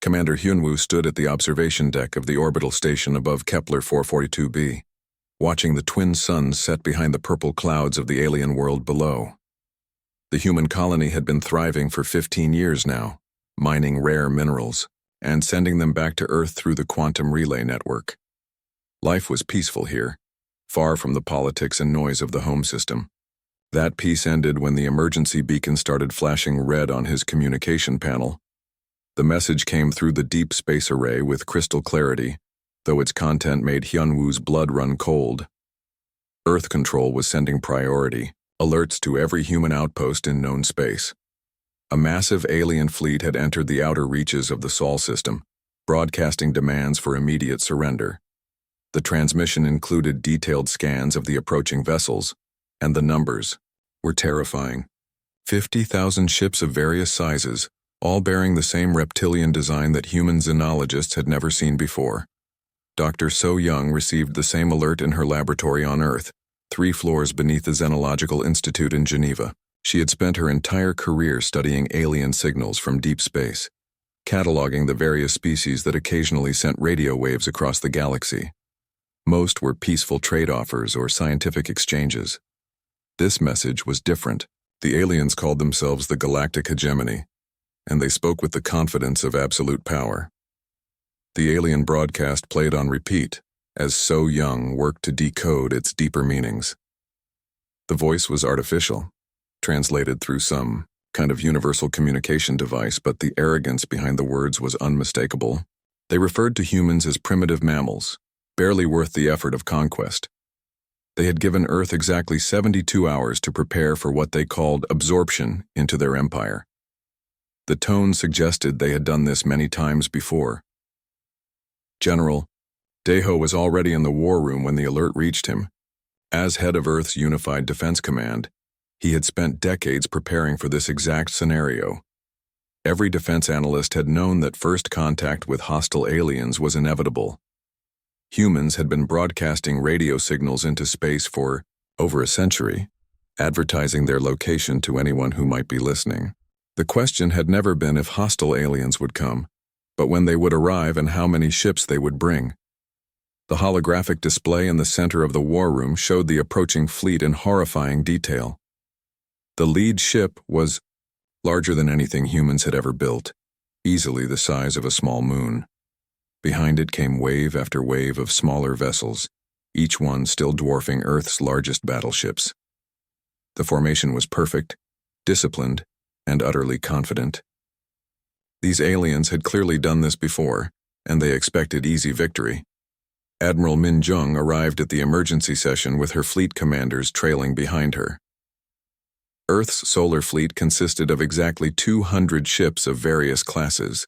Commander Hyunwoo stood at the observation deck of the orbital station above Kepler 442b, watching the twin suns set behind the purple clouds of the alien world below. The human colony had been thriving for 15 years now, mining rare minerals and sending them back to Earth through the quantum relay network. Life was peaceful here, far from the politics and noise of the home system. That peace ended when the emergency beacon started flashing red on his communication panel. The message came through the deep space array with crystal clarity, though its content made Hyunwoo's blood run cold. Earth Control was sending priority alerts to every human outpost in known space. A massive alien fleet had entered the outer reaches of the Sol system, broadcasting demands for immediate surrender. The transmission included detailed scans of the approaching vessels, and the numbers were terrifying. 50,000 ships of various sizes, all bearing the same reptilian design that human xenologists had never seen before. Dr. So Young received the same alert in her laboratory on Earth, 3 floors beneath the Xenological Institute in Geneva. She had spent her entire career studying alien signals from deep space, cataloging the various species that occasionally sent radio waves across the galaxy. Most were peaceful trade offers or scientific exchanges. This message was different. The aliens called themselves the Galactic Hegemony, and they spoke with the confidence of absolute power. The alien broadcast played on repeat, as So Young worked to decode its deeper meanings. The voice was artificial, translated through some kind of universal communication device, but the arrogance behind the words was unmistakable. They referred to humans as primitive mammals, barely worth the effort of conquest. They had given Earth exactly 72 hours to prepare for what they called absorption into their empire. The tone suggested they had done this many times before. General Daeho was already in the war room when the alert reached him. As head of Earth's Unified Defense Command, he had spent decades preparing for this exact scenario. Every defense analyst had known that first contact with hostile aliens was inevitable. Humans had been broadcasting radio signals into space for over a century, advertising their location to anyone who might be listening. The question had never been if hostile aliens would come, but when they would arrive and how many ships they would bring. The holographic display in the center of the war room showed the approaching fleet in horrifying detail. The lead ship was larger than anything humans had ever built, easily the size of a small moon. Behind it came wave after wave of smaller vessels, each one still dwarfing Earth's largest battleships. The formation was perfect, disciplined, and utterly confident. These aliens had clearly done this before, and they expected easy victory. Admiral Min Jung arrived at the emergency session with her fleet commanders trailing behind her. Earth's solar fleet consisted of exactly 200 ships of various classes,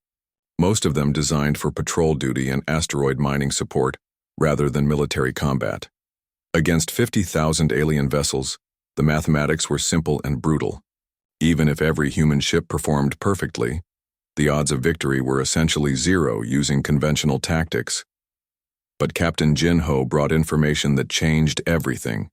most of them designed for patrol duty and asteroid mining support rather than military combat. Against 50,000 alien vessels, the mathematics were simple and brutal. Even if every human ship performed perfectly, the odds of victory were essentially zero using conventional tactics. But Captain Jin Ho brought information that changed everything.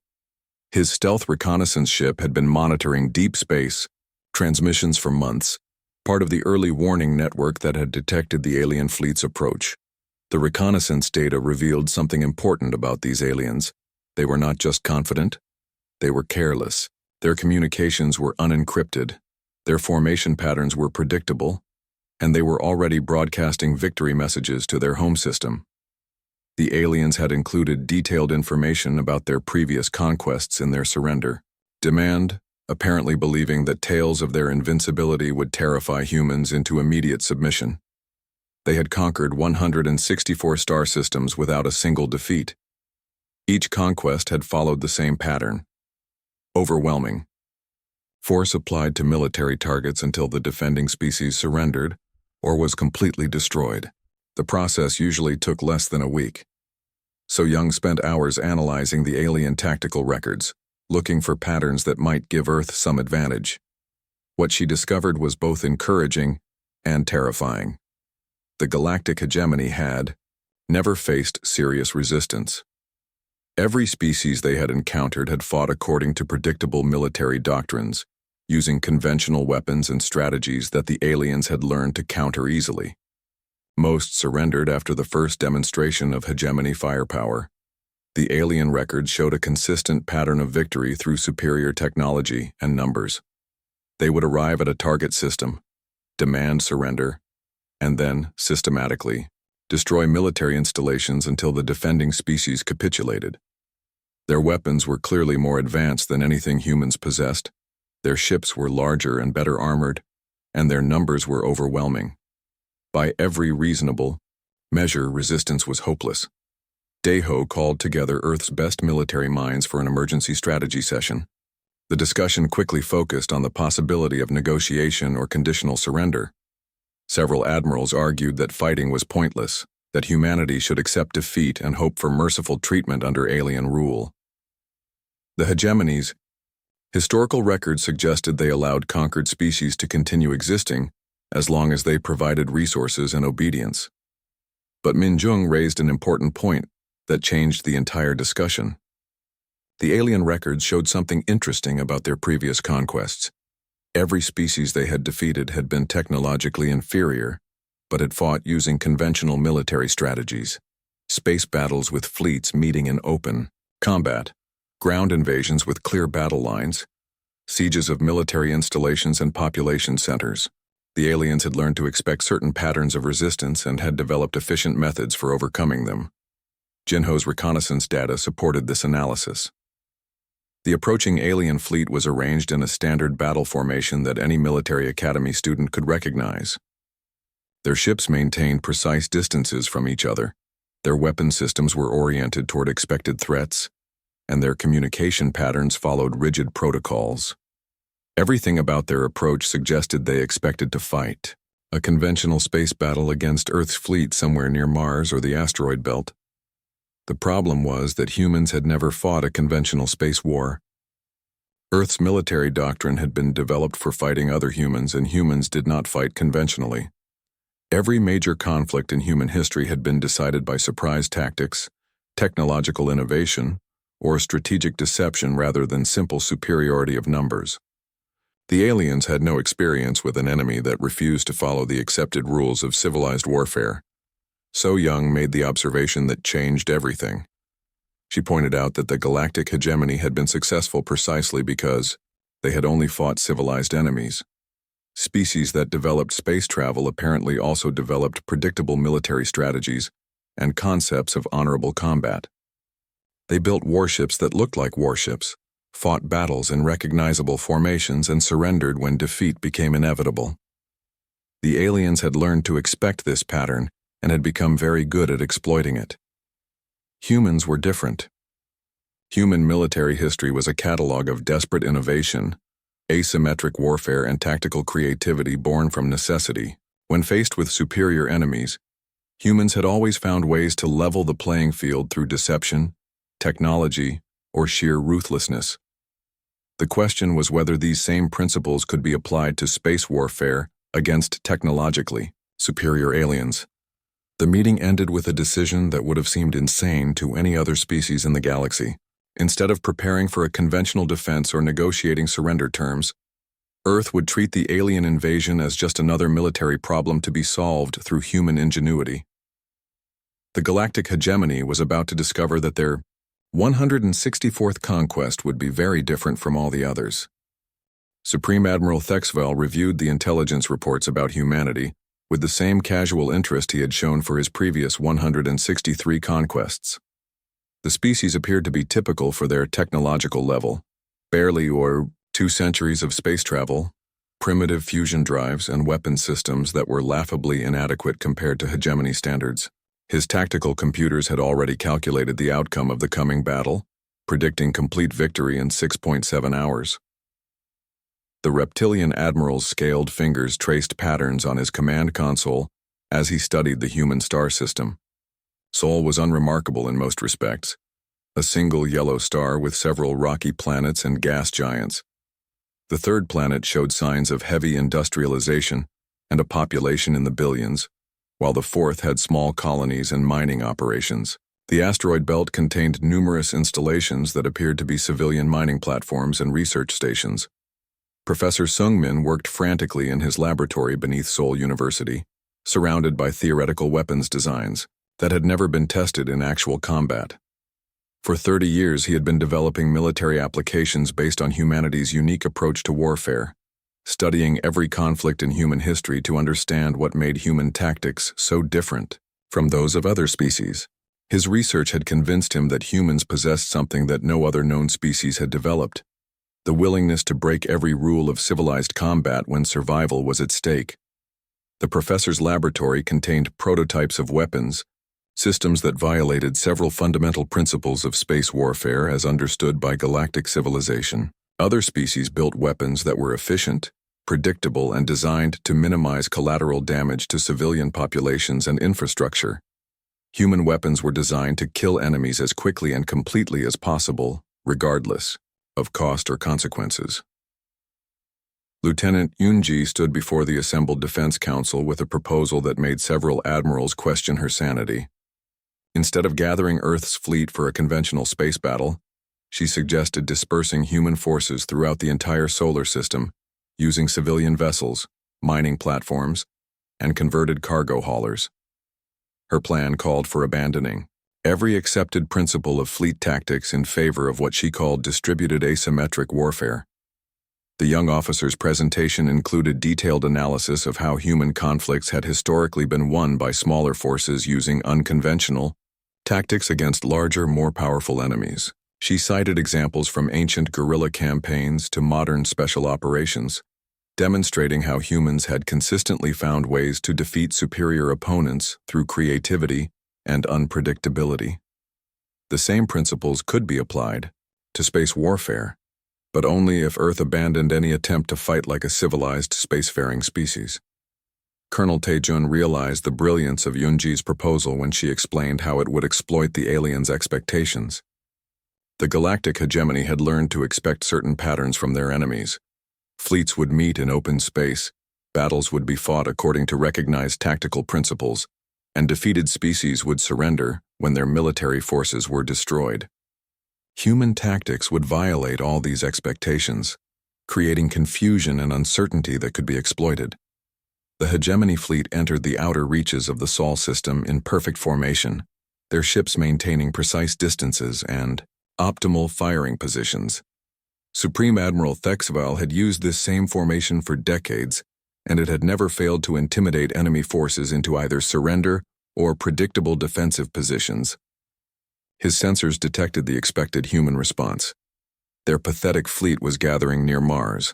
His stealth reconnaissance ship had been monitoring deep space transmissions for months, part of the early warning network that had detected the alien fleet's approach. The reconnaissance data revealed something important about these aliens. They were not just confident, they were careless. Their communications were unencrypted, their formation patterns were predictable, and they were already broadcasting victory messages to their home system. The aliens had included detailed information about their previous conquests in their surrender demand, apparently believing that tales of their invincibility would terrify humans into immediate submission. They had conquered 164 star systems without a single defeat. Each conquest had followed the same pattern. Overwhelming. Force applied to military targets until the defending species surrendered or was completely destroyed. The process usually took less than a week. So Young spent hours analyzing the alien tactical records, looking for patterns that might give Earth some advantage. What she discovered was both encouraging and terrifying. The Galactic Hegemony had never faced serious resistance. Every species they had encountered had fought according to predictable military doctrines, using conventional weapons and strategies that the aliens had learned to counter easily. Most surrendered after the first demonstration of hegemony firepower. The alien records showed a consistent pattern of victory through superior technology and numbers. They would arrive at a target system, demand surrender, and then, systematically, destroy military installations until the defending species capitulated. Their weapons were clearly more advanced than anything humans possessed, their ships were larger and better armored, and their numbers were overwhelming. By every reasonable measure, resistance was hopeless. Daho called together Earth's best military minds for an emergency strategy session. The discussion quickly focused on the possibility of negotiation or conditional surrender. Several admirals argued that fighting was pointless, that humanity should accept defeat and hope for merciful treatment under alien rule. The hegemonies. Historical records suggested they allowed conquered species to continue existing as long as they provided resources and obedience. But Minjung raised an important point that changed the entire discussion. The alien records showed something interesting about their previous conquests. Every species they had defeated had been technologically inferior, but had fought using conventional military strategies. Space battles with fleets meeting in open combat, ground invasions with clear battle lines, sieges of military installations and population centers. The aliens had learned to expect certain patterns of resistance and had developed efficient methods for overcoming them. Jinho's reconnaissance data supported this analysis. The approaching alien fleet was arranged in a standard battle formation that any military academy student could recognize. Their ships maintained precise distances from each other, their weapon systems were oriented toward expected threats, and their communication patterns followed rigid protocols. Everything about their approach suggested they expected to fight a conventional space battle against Earth's fleet somewhere near Mars or the asteroid belt. The problem was that humans had never fought a conventional space war. Earth's military doctrine had been developed for fighting other humans, and humans did not fight conventionally. Every major conflict in human history had been decided by surprise tactics, technological innovation, or strategic deception rather than simple superiority of numbers. The aliens had no experience with an enemy that refused to follow the accepted rules of civilized warfare. So Young made the observation that changed everything. She pointed out that the galactic hegemony had been successful precisely because they had only fought civilized enemies. Species that developed space travel apparently also developed predictable military strategies and concepts of honorable combat. They built warships that looked like warships, fought battles in recognizable formations, and surrendered when defeat became inevitable. The aliens had learned to expect this pattern and had become very good at exploiting it. Humans were different. Human military history was a catalog of desperate innovation, asymmetric warfare, and tactical creativity born from necessity. When faced with superior enemies, humans had always found ways to level the playing field through deception, technology, or sheer ruthlessness. The question was whether these same principles could be applied to space warfare against technologically superior aliens. The meeting ended with a decision that would have seemed insane to any other species in the galaxy. Instead of preparing for a conventional defense or negotiating surrender terms, Earth would treat the alien invasion as just another military problem to be solved through human ingenuity. The galactic hegemony was about to discover that their 164th conquest would be very different from all the others. Supreme Admiral Thexvel reviewed the intelligence reports about humanity with the same casual interest he had shown for his previous 163 conquests. The species appeared to be typical for their technological level, barely or 2 centuries of space travel, primitive fusion drives, and weapon systems that were laughably inadequate compared to hegemony standards. His tactical computers had already calculated the outcome of the coming battle, predicting complete victory in 6.7 hours. The reptilian admiral's scaled fingers traced patterns on his command console as he studied the human star system. Sol was unremarkable in most respects, a single yellow star with several rocky planets and gas giants. The third planet showed signs of heavy industrialization and a population in the billions, while the fourth had small colonies and mining operations. The asteroid belt contained numerous installations that appeared to be civilian mining platforms and research stations. Professor Sungmin worked frantically in his laboratory beneath Seoul University, surrounded by theoretical weapons designs that had never been tested in actual combat. For 30 years, he had been developing military applications based on humanity's unique approach to warfare, studying every conflict in human history to understand what made human tactics so different from those of other species. His research had convinced him that humans possessed something that no other known species had developed: the willingness to break every rule of civilized combat when survival was at stake. The professor's laboratory contained prototypes of weapons, systems that violated several fundamental principles of space warfare as understood by galactic civilization. Other species built weapons that were efficient, predictable, and designed to minimize collateral damage to civilian populations and infrastructure. Human weapons were designed to kill enemies as quickly and completely as possible, regardless of cost or consequences. Lieutenant Yunji stood before the assembled Defense Council with a proposal that made several admirals question her sanity. Instead of gathering Earth's fleet for a conventional space battle, she suggested dispersing human forces throughout the entire solar system, using civilian vessels, mining platforms, and converted cargo haulers. Her plan called for abandoning every accepted principle of fleet tactics in favor of what she called distributed asymmetric warfare. The young officer's presentation included detailed analysis of how human conflicts had historically been won by smaller forces using unconventional tactics against larger, more powerful enemies. She cited examples from ancient guerrilla campaigns to modern special operations, demonstrating how humans had consistently found ways to defeat superior opponents through creativity and unpredictability. The same principles could be applied to space warfare, but only if Earth abandoned any attempt to fight like a civilized spacefaring species. Colonel Taejun realized the brilliance of Yunji's proposal when she explained how it would exploit the aliens' expectations. The galactic hegemony had learned to expect certain patterns from their enemies. Fleets would meet in open space, battles would be fought according to recognized tactical principles, and defeated species would surrender when their military forces were destroyed. Human tactics would violate all these expectations, creating confusion and uncertainty that could be exploited. The hegemony fleet entered the outer reaches of the Sol system in perfect formation, their ships maintaining precise distances and optimal firing positions. Supreme Admiral Thexval had used this same formation for decades, and it had never failed to intimidate enemy forces into either surrender or predictable defensive positions. His sensors detected the expected human response. Their pathetic fleet was gathering near Mars,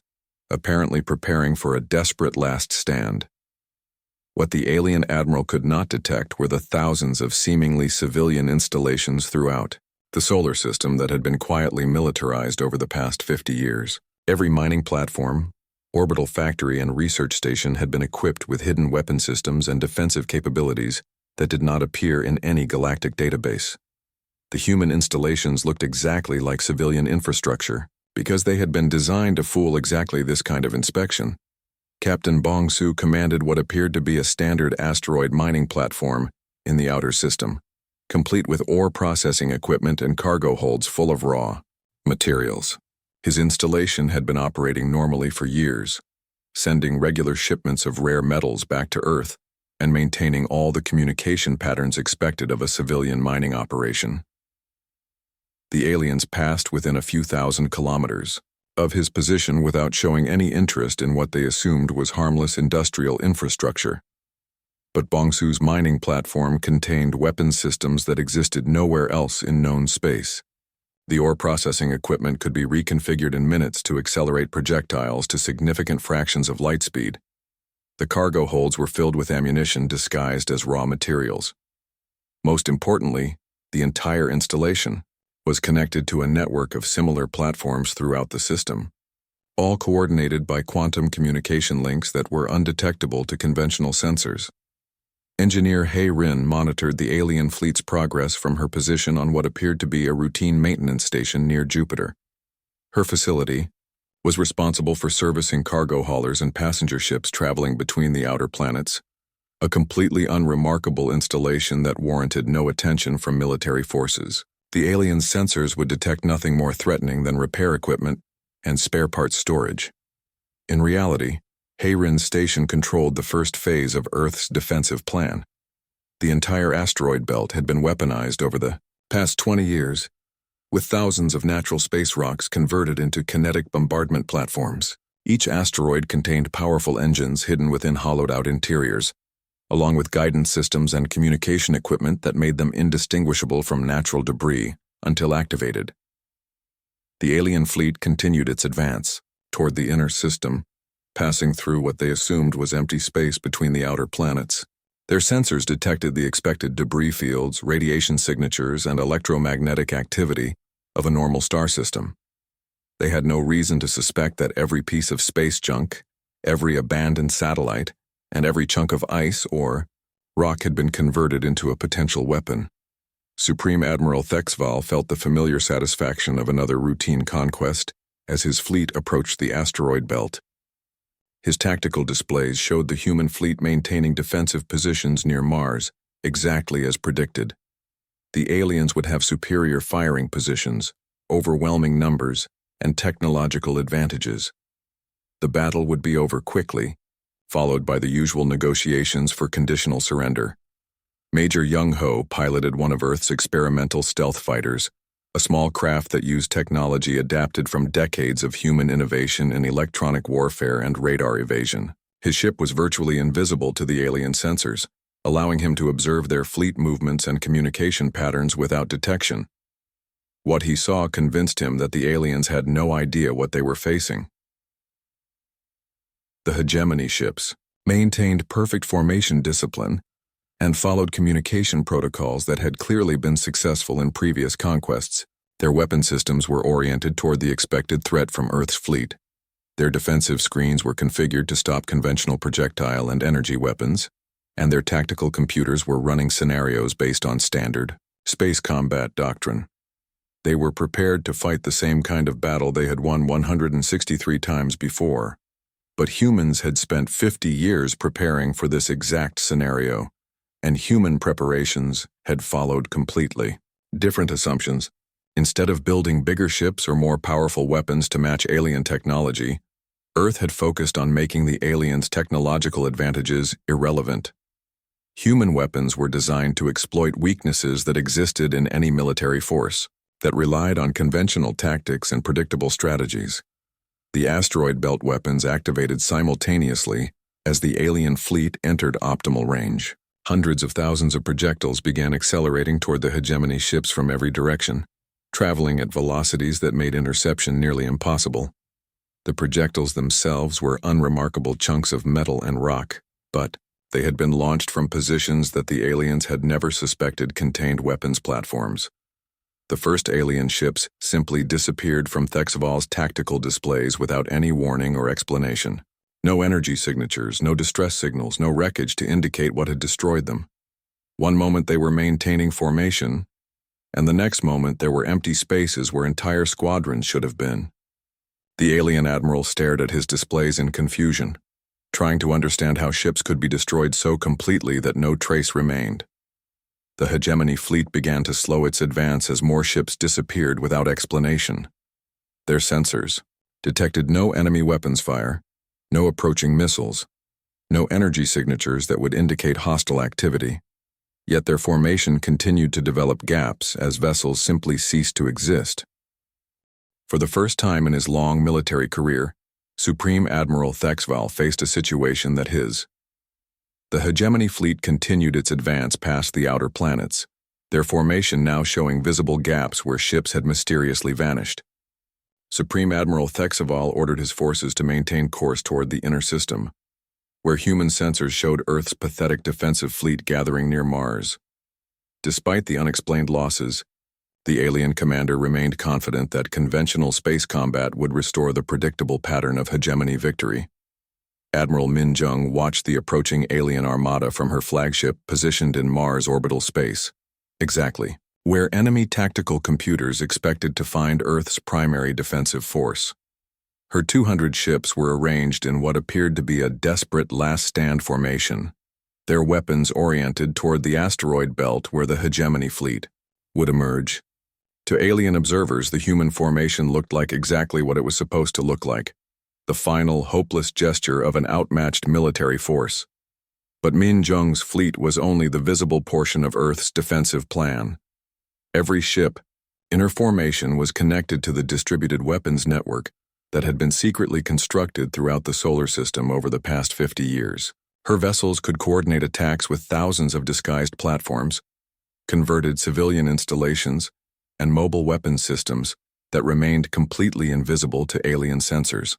apparently preparing for a desperate last stand. What the alien admiral could not detect were the thousands of seemingly civilian installations throughout the solar system that had been quietly militarized over the past 50 years. Every mining platform, orbital factory, and research station had been equipped with hidden weapon systems and defensive capabilities that did not appear in any galactic database. The human installations looked exactly like civilian infrastructure because they had been designed to fool exactly this kind of inspection. Captain Bong-Su commanded what appeared to be a standard asteroid mining platform in the outer system, complete with ore processing equipment and cargo holds full of raw materials. His installation had been operating normally for years, sending regular shipments of rare metals back to Earth and maintaining all the communication patterns expected of a civilian mining operation. The aliens passed within a few thousand kilometers of his position without showing any interest in what they assumed was harmless industrial infrastructure. But Bong-Su's mining platform contained weapons systems that existed nowhere else in known space. The ore processing equipment could be reconfigured in minutes to accelerate projectiles to significant fractions of light speed. The cargo holds were filled with ammunition disguised as raw materials. Most importantly, the entire installation was connected to a network of similar platforms throughout the system, all coordinated by quantum communication links that were undetectable to conventional sensors. Engineer Hei Rin monitored the alien fleet's progress from her position on what appeared to be a routine maintenance station near Jupiter. Her facility was responsible for servicing cargo haulers and passenger ships traveling between the outer planets, a completely unremarkable installation that warranted no attention from military forces. The alien's sensors would detect nothing more threatening than repair equipment and spare parts storage. In reality, Hayrin Station controlled the first phase of Earth's defensive plan. The entire asteroid belt had been weaponized over the past 20 years, with thousands of natural space rocks converted into kinetic bombardment platforms. Each asteroid contained powerful engines hidden within hollowed-out interiors, along with guidance systems and communication equipment that made them indistinguishable from natural debris until activated. The alien fleet continued its advance toward the inner system, passing through what they assumed was empty space between the outer planets. Their sensors detected the expected debris fields, radiation signatures, and electromagnetic activity of a normal star system. They had no reason to suspect that every piece of space junk, every abandoned satellite, and every chunk of ice or rock had been converted into a potential weapon. Supreme Admiral Thexval felt the familiar satisfaction of another routine conquest as his fleet approached the asteroid belt. His tactical displays showed the human fleet maintaining defensive positions near Mars, exactly as predicted. The aliens would have superior firing positions, overwhelming numbers, and technological advantages. The battle would be over quickly, followed by the usual negotiations for conditional surrender. Major Young-Ho piloted one of Earth's experimental stealth fighters, a small craft that used technology adapted from decades of human innovation in electronic warfare and radar evasion. His ship was virtually invisible to the alien sensors, allowing him to observe their fleet movements and communication patterns without detection. What he saw convinced him that the aliens had no idea what they were facing. The hegemony ships maintained perfect formation discipline and followed communication protocols that had clearly been successful in previous conquests. Their weapon systems were oriented toward the expected threat from Earth's fleet. Their defensive screens were configured to stop conventional projectile and energy weapons, and their tactical computers were running scenarios based on standard space combat doctrine. They were prepared to fight the same kind of battle they had won 163 times before. But humans had spent 50 years preparing for this exact scenario, and human preparations had followed completely different assumptions. Instead of building bigger ships or more powerful weapons to match alien technology, Earth had focused on making the aliens' technological advantages irrelevant. Human weapons were designed to exploit weaknesses that existed in any military force, that relied on conventional tactics and predictable strategies. The asteroid belt weapons activated simultaneously as the alien fleet entered optimal range. Hundreds of thousands of projectiles began accelerating toward the hegemony ships from every direction, traveling at velocities that made interception nearly impossible. The projectiles themselves were unremarkable chunks of metal and rock, but they had been launched from positions that the aliens had never suspected contained weapons platforms. The first alien ships simply disappeared from Thexval's tactical displays without any warning or explanation. No energy signatures, no distress signals, no wreckage to indicate what had destroyed them. One moment they were maintaining formation, and the next moment there were empty spaces where entire squadrons should have been. The alien admiral stared at his displays in confusion, trying to understand how ships could be destroyed so completely that no trace remained. The hegemony fleet began to slow its advance as more ships disappeared without explanation. Their sensors detected no enemy weapons fire, no approaching missiles, no energy signatures that would indicate hostile activity. Yet their formation continued to develop gaps as vessels simply ceased to exist. For the first time in his long military career, Supreme Admiral Thexval faced a situation that the hegemony fleet continued its advance past the outer planets, their formation now showing visible gaps where ships had mysteriously vanished. Supreme Admiral Thexval ordered his forces to maintain course toward the inner system, where human sensors showed Earth's pathetic defensive fleet gathering near Mars. Despite the unexplained losses, the alien commander remained confident that conventional space combat would restore the predictable pattern of hegemony victory. Admiral Min Jung watched the approaching alien armada from her flagship positioned in Mars orbital space, exactly where enemy tactical computers expected to find Earth's primary defensive force. Her 200 ships were arranged in what appeared to be a desperate last-stand formation, their weapons oriented toward the asteroid belt where the hegemony fleet would emerge. To alien observers, the human formation looked like exactly what it was supposed to look like. the final, hopeless gesture of an outmatched military force. But Min Jung's fleet was only the visible portion of Earth's defensive plan. Every ship, in her formation, was connected to the distributed weapons network that had been secretly constructed throughout the solar system over the past 50 years. Her vessels could coordinate attacks with thousands of disguised platforms, converted civilian installations, and mobile weapons systems that remained completely invisible to alien sensors.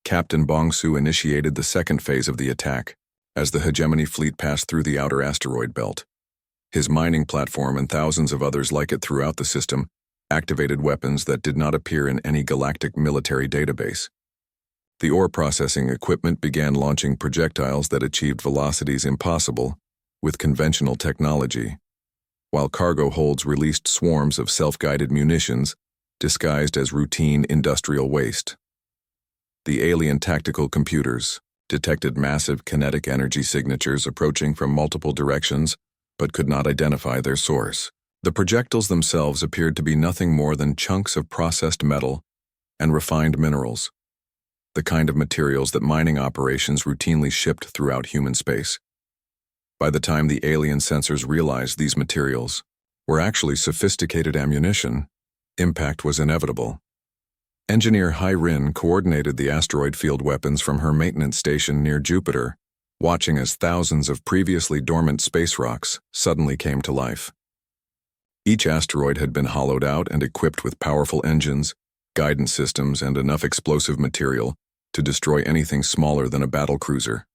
Captain Bongsu initiated the second phase of the attack as the hegemony fleet passed through the outer asteroid belt. His mining platform and thousands of others like it throughout the system activated weapons that did not appear in any galactic military database. The ore processing equipment began launching projectiles that achieved velocities impossible with conventional technology, while cargo holds released swarms of self-guided munitions disguised as routine industrial waste. The alien tactical computers detected massive kinetic energy signatures approaching from multiple directions but could not identify their source. The projectiles themselves appeared to be nothing more than chunks of processed metal and refined minerals, the kind of materials that mining operations routinely shipped throughout human space. By the time the alien sensors realized these materials were actually sophisticated ammunition, impact was inevitable. Engineer Hai Rin coordinated the asteroid field weapons from her maintenance station near Jupiter, watching as thousands of previously dormant space rocks suddenly came to life. Each asteroid had been hollowed out and equipped with powerful engines, guidance systems, and enough explosive material to destroy anything smaller than a battle cruiser.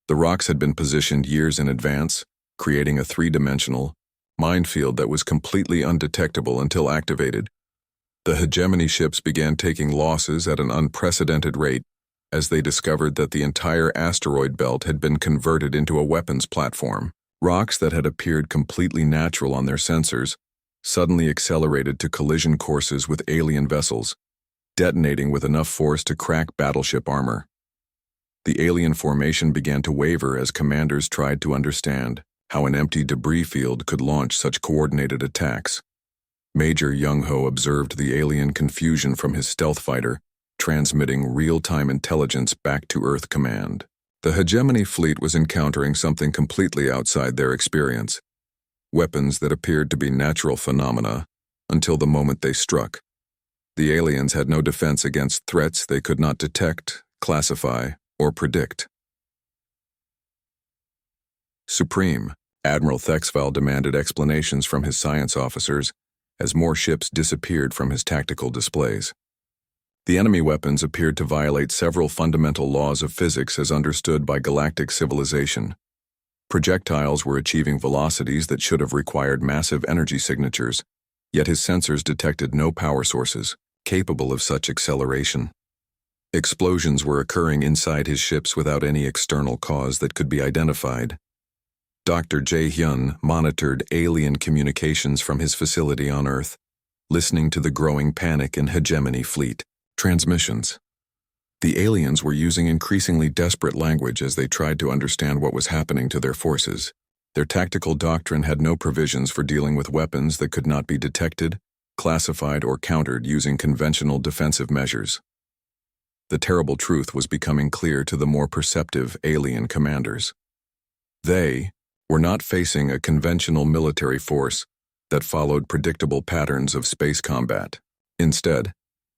The rocks had been positioned years in advance, creating a three-dimensional minefield that was completely undetectable until activated. The hegemony ships began taking losses at an unprecedented rate as they discovered that the entire asteroid belt had been converted into a weapons platform. Rocks that had appeared completely natural on their sensors suddenly accelerated to collision courses with alien vessels, detonating with enough force to crack battleship armor. The alien formation began to waver as commanders tried to understand how an empty debris field could launch such coordinated attacks. Major Young-ho observed the alien confusion from his stealth fighter, transmitting real-time intelligence back to Earth Command. The hegemony fleet was encountering something completely outside their experience. Weapons that appeared to be natural phenomena until the moment they struck. The aliens had no defense against threats they could not detect, classify, or predict. Supreme, Admiral Thexval demanded explanations from his science officers as more ships disappeared from his tactical displays. The enemy weapons appeared to violate several fundamental laws of physics as understood by galactic civilization. Projectiles were achieving velocities that should have required massive energy signatures, yet his sensors detected no power sources capable of such acceleration. Explosions were occurring inside his ships without any external cause that could be identified. Dr. Jae-hyun monitored alien communications from his facility on Earth, listening to the growing panic in hegemony fleet transmissions. The aliens were using increasingly desperate language as they tried to understand what was happening to their forces. Their tactical doctrine had no provisions for dealing with weapons that could not be detected, classified, or countered using conventional defensive measures. The terrible truth was becoming clear to the more perceptive alien commanders. They were not facing a conventional military force that followed predictable patterns of space combat. Instead,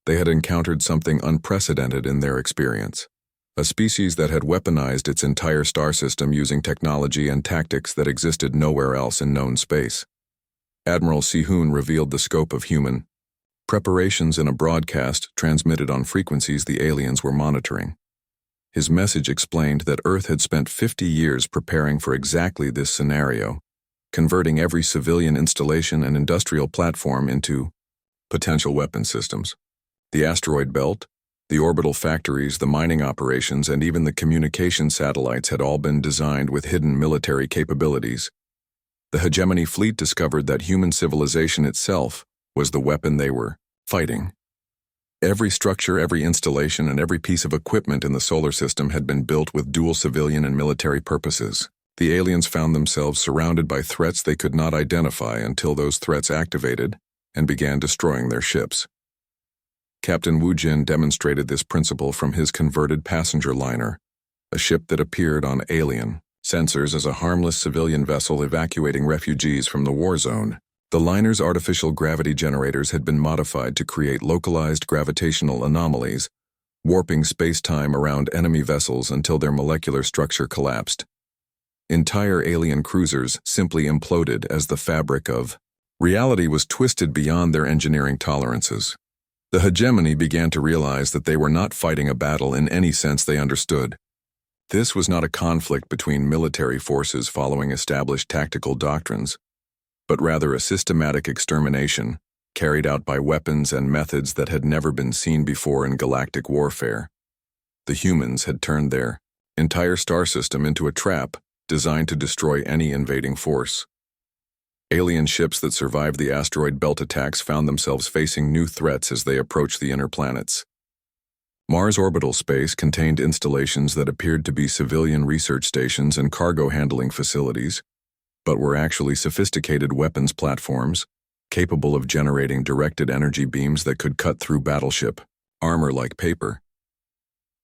they had encountered something unprecedented in their experience, a species that had weaponized its entire star system using technology and tactics that existed nowhere else in known space. Admiral Si-hoon revealed the scope of human preparations in a broadcast transmitted on frequencies the aliens were monitoring. His message explained that Earth had spent 50 years preparing for exactly this scenario, converting every civilian installation and industrial platform into potential weapon systems. The asteroid belt, the orbital factories, the mining operations, and even the communication satellites had all been designed with hidden military capabilities. The hegemony fleet discovered that human civilization itself was the weapon they were fighting. Every structure, every installation, and every piece of equipment in the solar system had been built with dual civilian and military purposes. The aliens found themselves surrounded by threats they could not identify until those threats activated and began destroying their ships. Captain Wu Jin demonstrated this principle from his converted passenger liner, a ship that appeared on alien sensors as a harmless civilian vessel evacuating refugees from the war zone. The liner's artificial gravity generators had been modified to create localized gravitational anomalies, warping space-time around enemy vessels until their molecular structure collapsed. Entire alien cruisers simply imploded as the fabric of reality was twisted beyond their engineering tolerances. The hegemony began to realize that they were not fighting a battle in any sense they understood. This was not a conflict between military forces following established tactical doctrines, but rather a systematic extermination carried out by weapons and methods that had never been seen before in galactic warfare. The humans had turned their entire star system into a trap designed to destroy any invading force. Alien ships that survived the asteroid belt attacks found themselves facing new threats as they approached the inner planets. Mars orbital space contained installations that appeared to be civilian research stations and cargo handling facilities, but were actually sophisticated weapons platforms capable of generating directed energy beams that could cut through battleship armor like paper.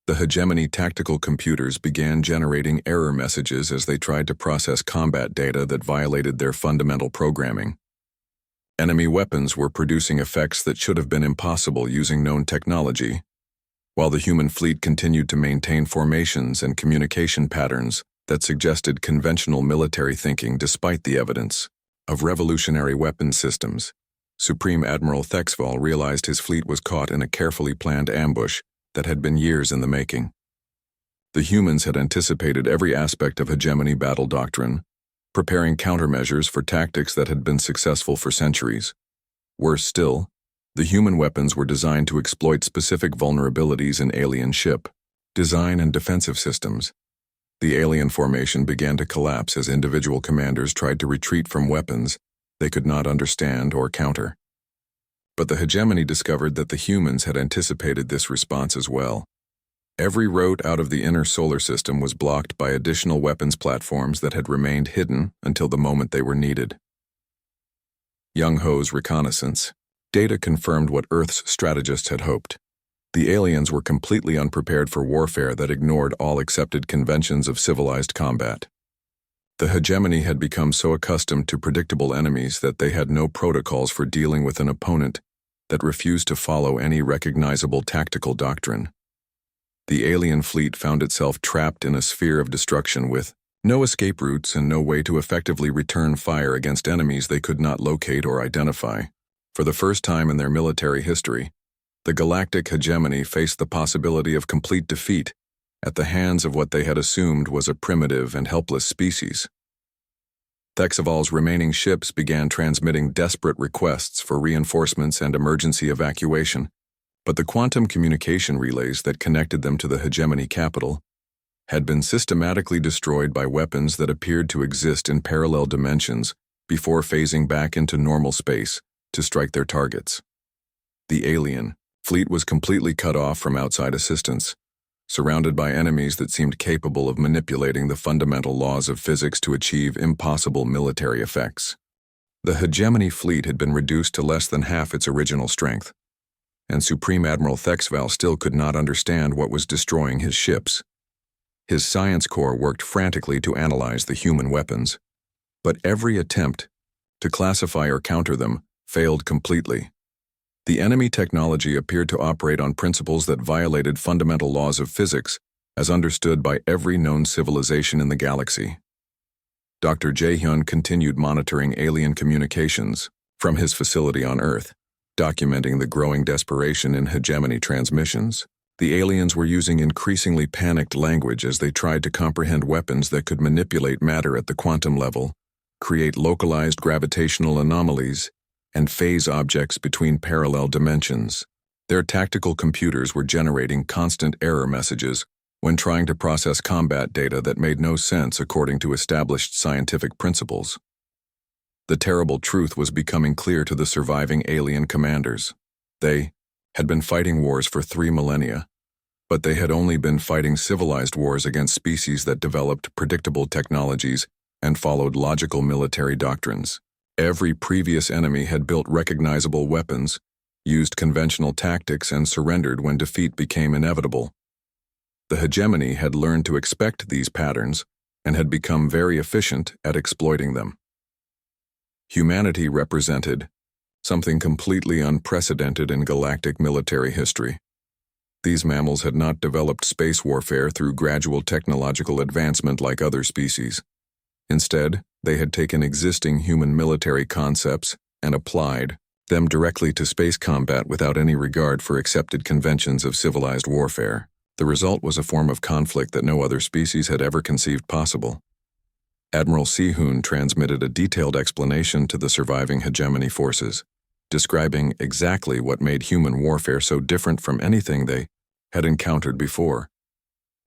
The hegemony tactical computers began generating error messages as they tried to process combat data that violated their fundamental programming. Enemy weapons were producing effects that should have been impossible using known technology, while the human fleet continued to maintain formations and communication patterns that suggested conventional military thinking despite the evidence of revolutionary weapons systems. Supreme Admiral Thexval realized his fleet was caught in a carefully planned ambush that had been years in the making. The humans had anticipated every aspect of hegemony battle doctrine, preparing countermeasures for tactics that had been successful for centuries. Worse still, the human weapons were designed to exploit specific vulnerabilities in alien ship design and defensive systems. The alien formation began to collapse as individual commanders tried to retreat from weapons they could not understand or counter. But the hegemony discovered that the humans had anticipated this response as well. Every route out of the inner solar system was blocked by additional weapons platforms that had remained hidden until the moment they were needed. Young Ho's reconnaissance data confirmed what Earth's strategists had hoped. The aliens were completely unprepared for warfare that ignored all accepted conventions of civilized combat. The hegemony had become so accustomed to predictable enemies that they had no protocols for dealing with an opponent that refused to follow any recognizable tactical doctrine. The alien fleet found itself trapped in a sphere of destruction with no escape routes and no way to effectively return fire against enemies they could not locate or identify. For the first time in their military history, the galactic hegemony faced the possibility of complete defeat at the hands of what they had assumed was a primitive and helpless species. Thexval's remaining ships began transmitting desperate requests for reinforcements and emergency evacuation, but the quantum communication relays that connected them to the hegemony capital had been systematically destroyed by weapons that appeared to exist in parallel dimensions before phasing back into normal space to strike their targets. The alien fleet was completely cut off from outside assistance, surrounded by enemies that seemed capable of manipulating the fundamental laws of physics to achieve impossible military effects. The hegemony fleet had been reduced to less than half its original strength, and Supreme Admiral Thexval still could not understand what was destroying his ships. His science corps worked frantically to analyze the human weapons, but every attempt to classify or counter them failed completely. The enemy technology appeared to operate on principles that violated fundamental laws of physics as understood by every known civilization in the galaxy. Dr. Jae-hyun continued monitoring alien communications from his facility on Earth, documenting the growing desperation in hegemony transmissions. The aliens were using increasingly panicked language as they tried to comprehend weapons that could manipulate matter at the quantum level, create localized gravitational anomalies, and phase objects between parallel dimensions. Their tactical computers were generating constant error messages when trying to process combat data that made no sense according to established scientific principles. The terrible truth was becoming clear to the surviving alien commanders. They had been fighting wars for 3 millennia, but they had only been fighting civilized wars against species that developed predictable technologies and followed logical military doctrines. Every previous enemy had built recognizable weapons used conventional tactics, and surrendered when defeat became inevitable. The hegemony had learned to expect these patterns and had become very efficient at exploiting them. Humanity represented something completely unprecedented in galactic military history. These mammals had not developed space warfare through gradual technological advancement like other species. Instead, they had taken existing human military concepts and applied them directly to space combat without any regard for accepted conventions of civilized warfare. The result was a form of conflict that no other species had ever conceived possible. Admiral Sehun transmitted a detailed explanation to the surviving hegemony forces, describing exactly what made human warfare so different from anything they had encountered before.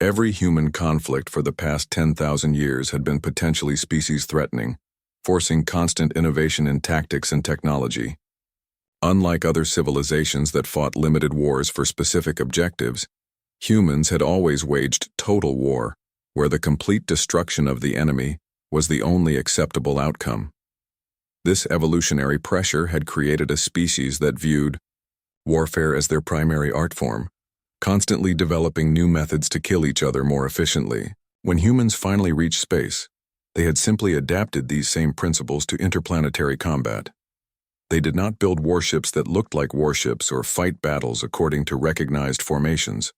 Every human conflict for the past 10,000 years had been potentially species-threatening, forcing constant innovation in tactics and technology. Unlike other civilizations that fought limited wars for specific objectives, humans had always waged total war, where the complete destruction of the enemy was the only acceptable outcome. This evolutionary pressure had created a species that viewed warfare as their primary art form, constantly developing new methods to kill each other more efficiently. When humans finally reached space, they had simply adapted these same principles to interplanetary combat. They did not build warships that looked like warships or fight battles according to recognized formations.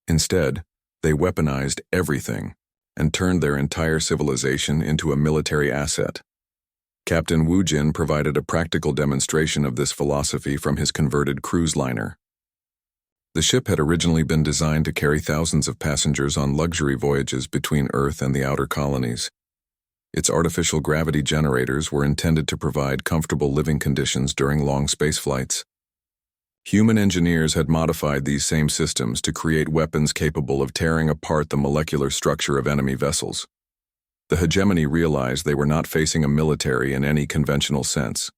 Instead, they weaponized everything and turned their entire civilization into a military asset. Captain Wu Jin provided a practical demonstration of this philosophy from his converted cruise liner. The ship had originally been designed to carry thousands of passengers on luxury voyages between Earth and the outer colonies. Its artificial gravity generators were intended to provide comfortable living conditions during long space flights. Human engineers had modified these same systems to create weapons capable of tearing apart the molecular structure of enemy vessels. The hegemony realized they were not facing a military in any conventional sense.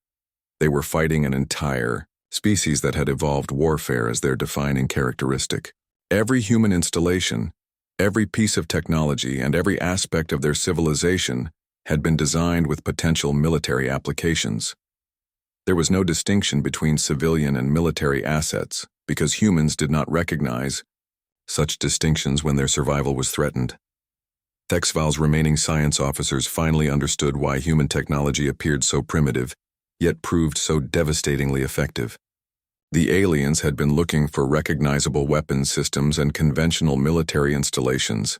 They were fighting an entire species that had evolved warfare as their defining characteristic. Every human installation, every piece of technology, and every aspect of their civilization had been designed with potential military applications. There was no distinction between civilian and military assets because humans did not recognize such distinctions when their survival was threatened. Thexval's remaining science officers finally understood why human technology appeared so primitive, yet proved so devastatingly effective. The aliens had been looking for recognizable weapons systems and conventional military installations.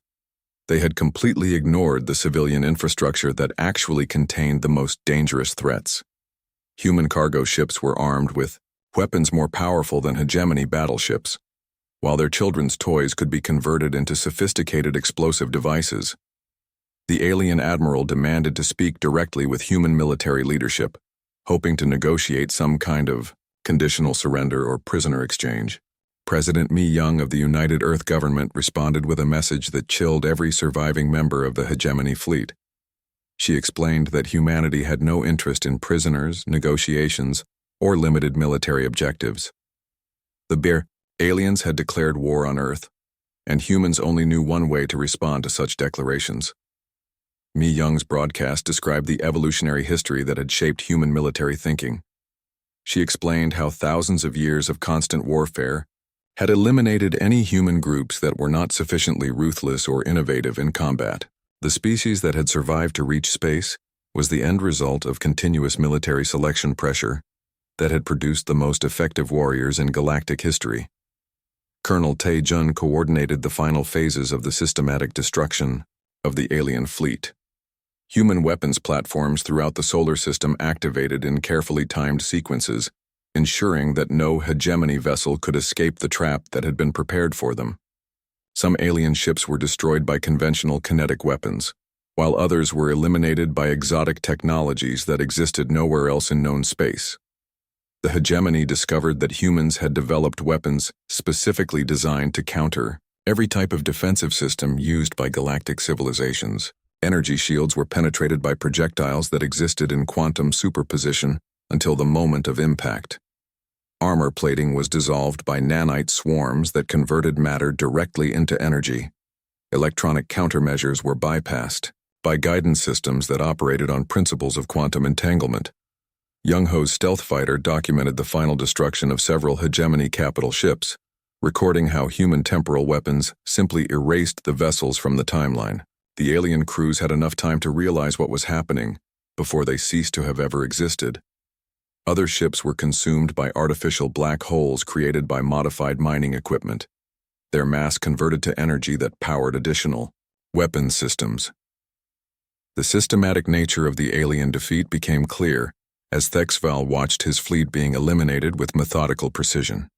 They had completely ignored the civilian infrastructure that actually contained the most dangerous threats. Human cargo ships were armed with weapons more powerful than hegemony battleships, while their children's toys could be converted into sophisticated explosive devices. The alien admiral demanded to speak directly with human military leadership, hoping to negotiate some kind of conditional surrender or prisoner exchange. President Mi Young of the United Earth government responded with a message that chilled every surviving member of the hegemony fleet. She explained that humanity had no interest in prisoners, negotiations, or limited military objectives. The aliens had declared war on Earth, and humans only knew one way to respond to such declarations. Mi Young's broadcast described the evolutionary history that had shaped human military thinking. She explained how thousands of years of constant warfare had eliminated any human groups that were not sufficiently ruthless or innovative in combat. The species that had survived to reach space was the end result of continuous military selection pressure that had produced the most effective warriors in galactic history. Colonel Tae Jun coordinated the final phases of the systematic destruction of the alien fleet. Human weapons platforms throughout the solar system activated in carefully timed sequences, ensuring that no hegemony vessel could escape the trap that had been prepared for them. Some alien ships were destroyed by conventional kinetic weapons, while others were eliminated by exotic technologies that existed nowhere else in known space. The hegemony discovered that humans had developed weapons specifically designed to counter every type of defensive system used by galactic civilizations. Energy shields were penetrated by projectiles that existed in quantum superposition until the moment of impact. Armor plating was dissolved by nanite swarms that converted matter directly into energy. Electronic countermeasures were bypassed by guidance systems that operated on principles of quantum entanglement. Young Ho's stealth fighter documented the final destruction of several hegemony capital ships, recording how human temporal weapons simply erased the vessels from the timeline. The alien crews had enough time to realize what was happening before they ceased to have ever existed. Other ships were consumed by artificial black holes created by modified mining equipment, their mass converted to energy that powered additional weapons systems. The systematic nature of the alien defeat became clear as Thexval watched his fleet being eliminated with methodical precision.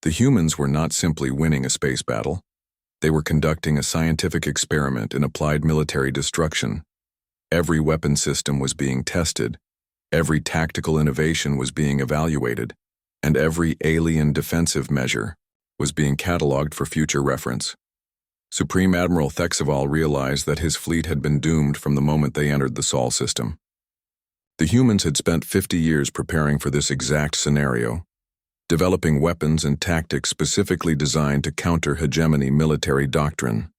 The humans were not simply winning a space battle. They were conducting a scientific experiment in applied military destruction. Every weapon system was being tested, every tactical innovation was being evaluated, and every alien defensive measure was being catalogued for future reference. Supreme Admiral Thexval realized that his fleet had been doomed from the moment they entered the Sol system. The humans had spent 50 years preparing for this exact scenario, developing weapons and tactics specifically designed to counter hegemony military doctrine.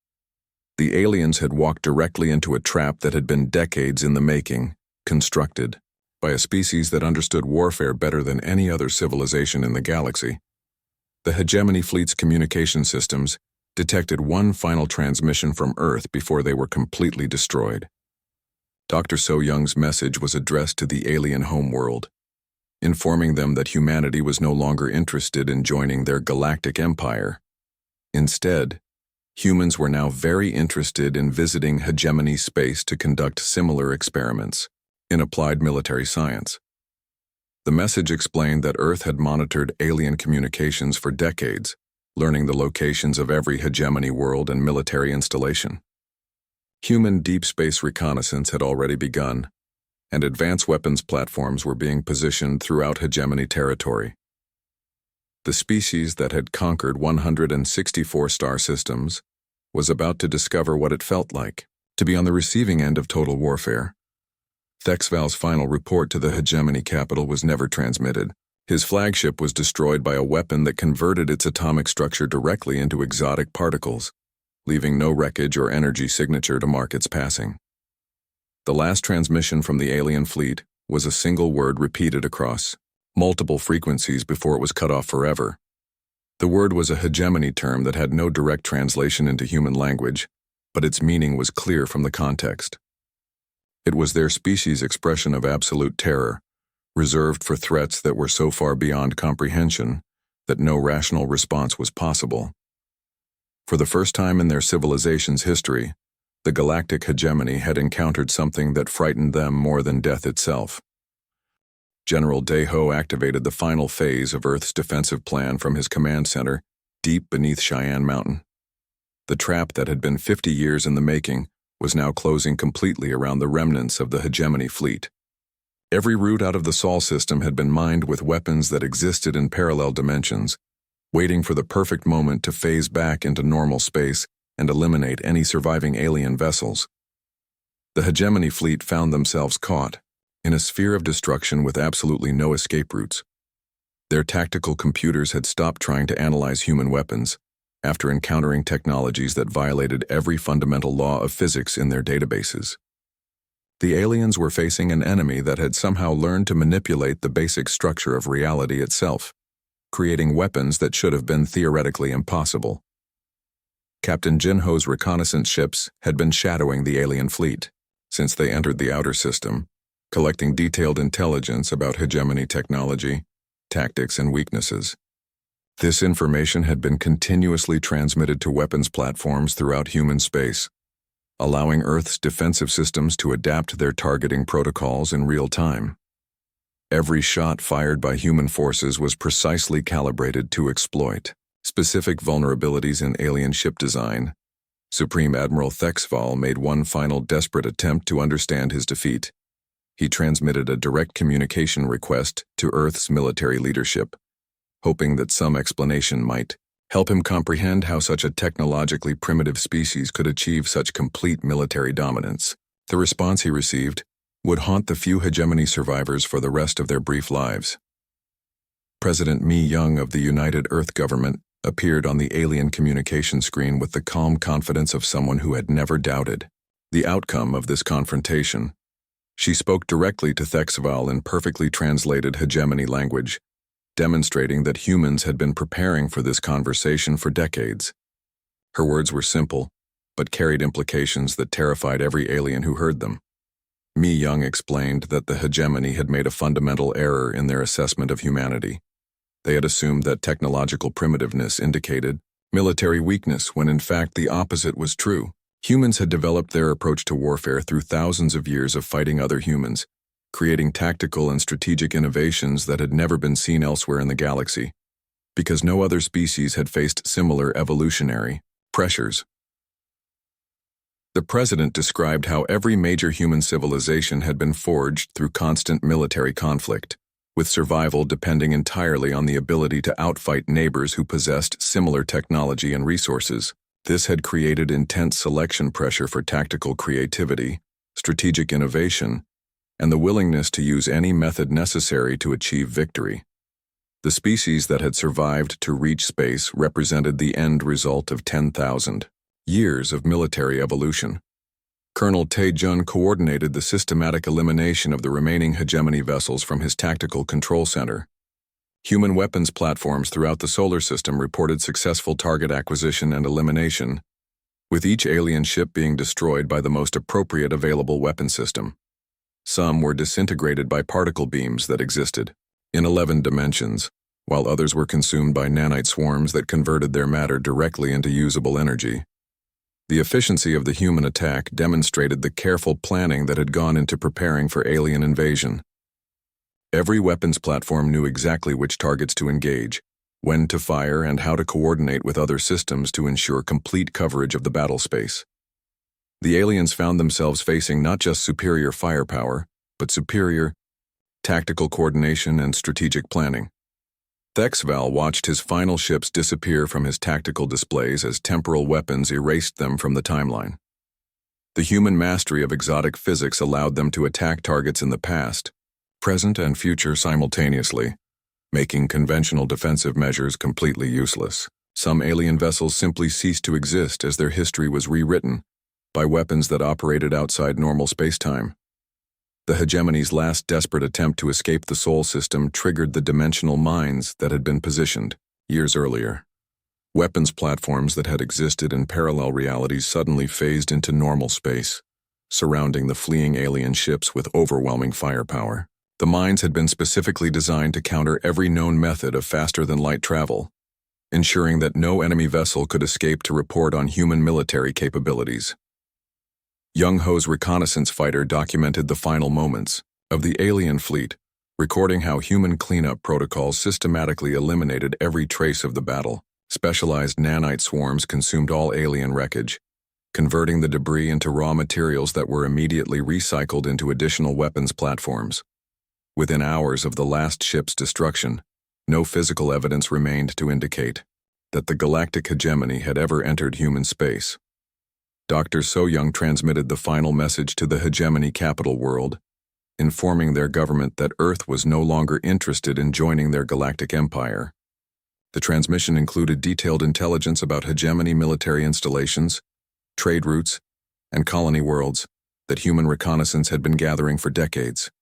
The aliens had walked directly into a trap that had been decades in the making, constructed by a species that understood warfare better than any other civilization in the galaxy. The hegemony fleet's communication systems detected one final transmission from Earth before they were completely destroyed. Dr. So Young's message was addressed to the alien homeworld, informing them that humanity was no longer interested in joining their galactic empire. Instead, humans were now very interested in visiting hegemony space to conduct similar experiments in applied military science. The message explained that Earth had monitored alien communications for decades, learning the locations of every hegemony world and military installation. Human deep space reconnaissance had already begun, and advanced weapons platforms were being positioned throughout hegemony territory. The species that had conquered 164 star systems was about to discover what it felt like to be on the receiving end of total warfare. Thexval's final report to the hegemony capital was never transmitted. His flagship was destroyed by a weapon that converted its atomic structure directly into exotic particles, leaving no wreckage or energy signature to mark its passing. The last transmission from the alien fleet was a single word repeated across multiple frequencies before it was cut off forever. The word was a hegemony term that had no direct translation into human language, but its meaning was clear from the context. It was their species' expression of absolute terror, reserved for threats that were so far beyond comprehension that no rational response was possible. For the first time in their civilization's history, the galactic hegemony had encountered something that frightened them more than death itself. General Deho activated the final phase of Earth's defensive plan from his command center deep beneath Cheyenne Mountain. The trap that had been 50 years in the making was now closing completely around the remnants of the hegemony fleet. Every route out of the Sol system had been mined with weapons that existed in parallel dimensions, waiting for the perfect moment to phase back into normal space and eliminate any surviving alien vessels. The hegemony fleet found themselves caught in a sphere of destruction with absolutely no escape routes. Their tactical computers had stopped trying to analyze human weapons after encountering technologies that violated every fundamental law of physics in their databases. The aliens were facing an enemy that had somehow learned to manipulate the basic structure of reality itself, creating weapons that should have been theoretically impossible. Captain Jinho's reconnaissance ships had been shadowing the alien fleet since they entered the outer system, collecting detailed intelligence about hegemony technology, tactics, and weaknesses. This information had been continuously transmitted to weapons platforms throughout human space, allowing Earth's defensive systems to adapt their targeting protocols in real time. Every shot fired by human forces was precisely calibrated to exploit specific vulnerabilities in alien ship design. Supreme Admiral Thexval made one final desperate attempt to understand his defeat. He transmitted a direct communication request to Earth's military leadership, hoping that some explanation might help him comprehend how such a technologically primitive species could achieve such complete military dominance. The response he received would haunt the few hegemony survivors for the rest of their brief lives. President Mi Young of the United Earth Government appeared on the alien communication screen with the calm confidence of someone who had never doubted the outcome of this confrontation. She spoke directly to Thexval in perfectly translated hegemony language, demonstrating that humans had been preparing for this conversation for decades. Her words were simple, but carried implications that terrified every alien who heard them. Mi Young explained that the hegemony had made a fundamental error in their assessment of humanity. They had assumed that technological primitiveness indicated military weakness when in fact the opposite was true. Humans had developed their approach to warfare through thousands of years of fighting other humans, creating tactical and strategic innovations that had never been seen elsewhere in the galaxy, because no other species had faced similar evolutionary pressures. The president described how every major human civilization had been forged through constant military conflict, with survival depending entirely on the ability to outfight neighbors who possessed similar technology and resources. This had created intense selection pressure for tactical creativity, strategic innovation, and the willingness to use any method necessary to achieve victory. The species that had survived to reach space represented the end result of 10,000 years of military evolution. Colonel Tae-jun coordinated the systematic elimination of the remaining hegemony vessels from his tactical control center. Human weapons platforms throughout the solar system reported successful target acquisition and elimination, with each alien ship being destroyed by the most appropriate available weapon system. Some were disintegrated by particle beams that existed in 11 dimensions, while others were consumed by nanite swarms that converted their matter directly into usable energy. The efficiency of the human attack demonstrated the careful planning that had gone into preparing for alien invasion. Every weapons platform knew exactly which targets to engage, when to fire, and how to coordinate with other systems to ensure complete coverage of the battle space. The aliens found themselves facing not just superior firepower, but superior tactical coordination and strategic planning. Thexval watched his final ships disappear from his tactical displays as temporal weapons erased them from the timeline. The human mastery of exotic physics allowed them to attack targets in the past, present, and future simultaneously, making conventional defensive measures completely useless. Some alien vessels simply ceased to exist as their history was rewritten by weapons that operated outside normal spacetime. The hegemony's last desperate attempt to escape the Sol system triggered the dimensional mines that had been positioned years earlier. Weapons platforms that had existed in parallel realities suddenly phased into normal space, surrounding the fleeing alien ships with overwhelming firepower. The mines had been specifically designed to counter every known method of faster-than-light travel, ensuring that no enemy vessel could escape to report on human military capabilities. Young Ho's reconnaissance fighter documented the final moments of the alien fleet, recording how human cleanup protocols systematically eliminated every trace of the battle. Specialized nanite swarms consumed all alien wreckage, converting the debris into raw materials that were immediately recycled into additional weapons platforms. Within hours of the last ship's destruction, no physical evidence remained to indicate that the galactic hegemony had ever entered human space. Dr. So-young transmitted the final message to the hegemony capital world, informing their government that Earth was no longer interested in joining their galactic empire. The transmission included detailed intelligence about hegemony military installations, trade routes, and colony worlds that human reconnaissance had been gathering for decades.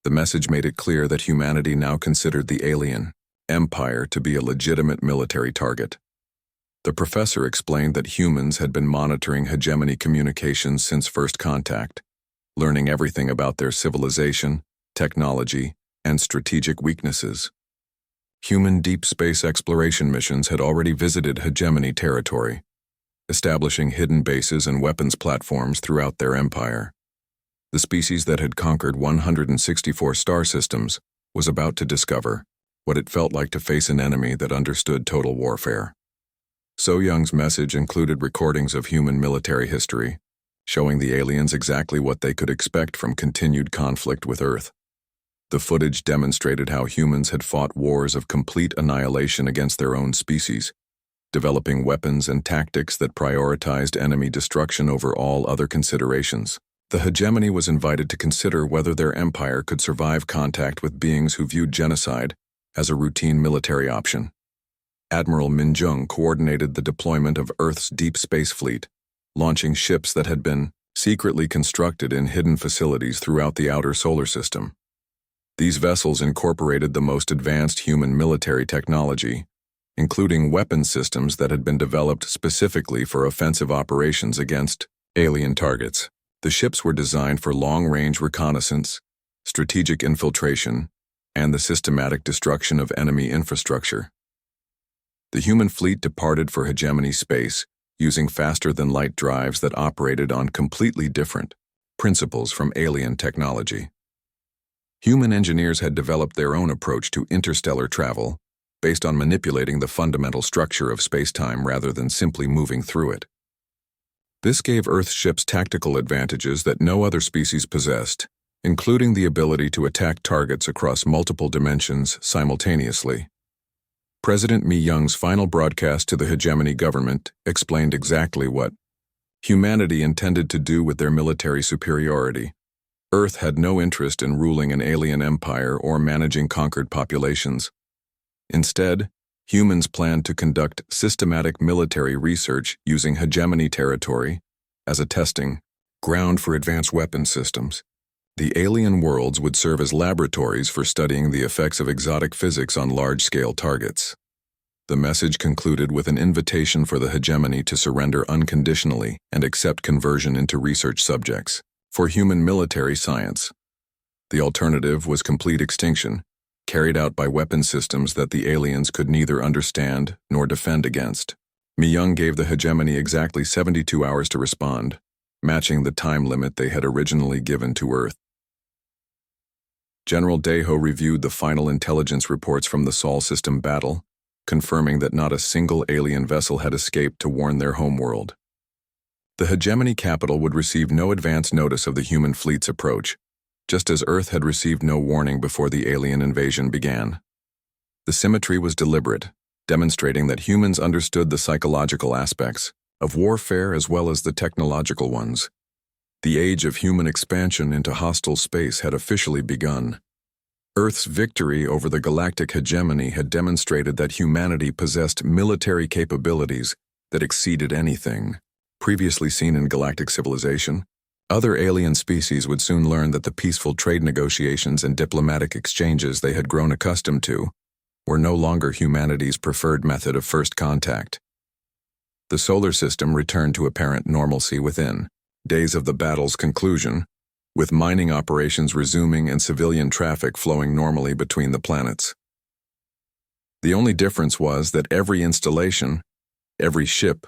The message made it clear that humanity now considered the alien empire to be a legitimate military target. The professor explained that humans had been monitoring hegemony communications since first contact, learning everything about their civilization, technology, and strategic weaknesses. Human deep space exploration missions had already visited hegemony territory, establishing hidden bases and weapons platforms throughout their empire. The species that had conquered 164 star systems was about to discover what it felt like to face an enemy that understood total warfare. So-young's message included recordings of human military history, showing the aliens exactly what they could expect from continued conflict with Earth. The footage demonstrated how humans had fought wars of complete annihilation against their own species, developing weapons and tactics that prioritized enemy destruction over all other considerations. The hegemony was invited to consider whether their empire could survive contact with beings who viewed genocide as a routine military option. Admiral Min Jung coordinated the deployment of Earth's deep space fleet, launching ships that had been secretly constructed in hidden facilities throughout the outer solar system. These vessels incorporated the most advanced human military technology, including weapon systems that had been developed specifically for offensive operations against alien targets. The ships were designed for long-range reconnaissance, strategic infiltration, and the systematic destruction of enemy infrastructure. The human fleet departed for hegemony space using faster-than-light drives that operated on completely different principles from alien technology. Human engineers had developed their own approach to interstellar travel based on manipulating the fundamental structure of space-time rather than simply moving through it. This gave Earth's ships tactical advantages that no other species possessed, including the ability to attack targets across multiple dimensions simultaneously. President Mi Young's final broadcast to the hegemony government explained exactly what humanity intended to do with their military superiority. Earth had no interest in ruling an alien empire or managing conquered populations. Instead, humans planned to conduct systematic military research using hegemony territory as a testing ground for advanced weapon systems. The alien worlds would serve as laboratories for studying the effects of exotic physics on large-scale targets. The message concluded with an invitation for the hegemony to surrender unconditionally and accept conversion into research subjects for human military science. The alternative was complete extinction, carried out by weapon systems that the aliens could neither understand nor defend against. Mi Young gave the hegemony exactly 72 hours to respond, matching the time limit they had originally given to Earth. General Daeho reviewed the final intelligence reports from the Sol system battle, confirming that not a single alien vessel had escaped to warn their homeworld. The hegemony capital would receive no advance notice of the human fleet's approach, just as Earth had received no warning before the alien invasion began. The symmetry was deliberate, demonstrating that humans understood the psychological aspects of warfare as well as the technological ones. The age of human expansion into hostile space had officially begun. Earth's victory over the galactic hegemony had demonstrated that humanity possessed military capabilities that exceeded anything previously seen in galactic civilization. Other alien species would soon learn that the peaceful trade negotiations and diplomatic exchanges they had grown accustomed to were no longer humanity's preferred method of first contact. The solar system returned to apparent normalcy within days of the battle's conclusion, with mining operations resuming and civilian traffic flowing normally between the planets. The only difference was that every installation, every ship,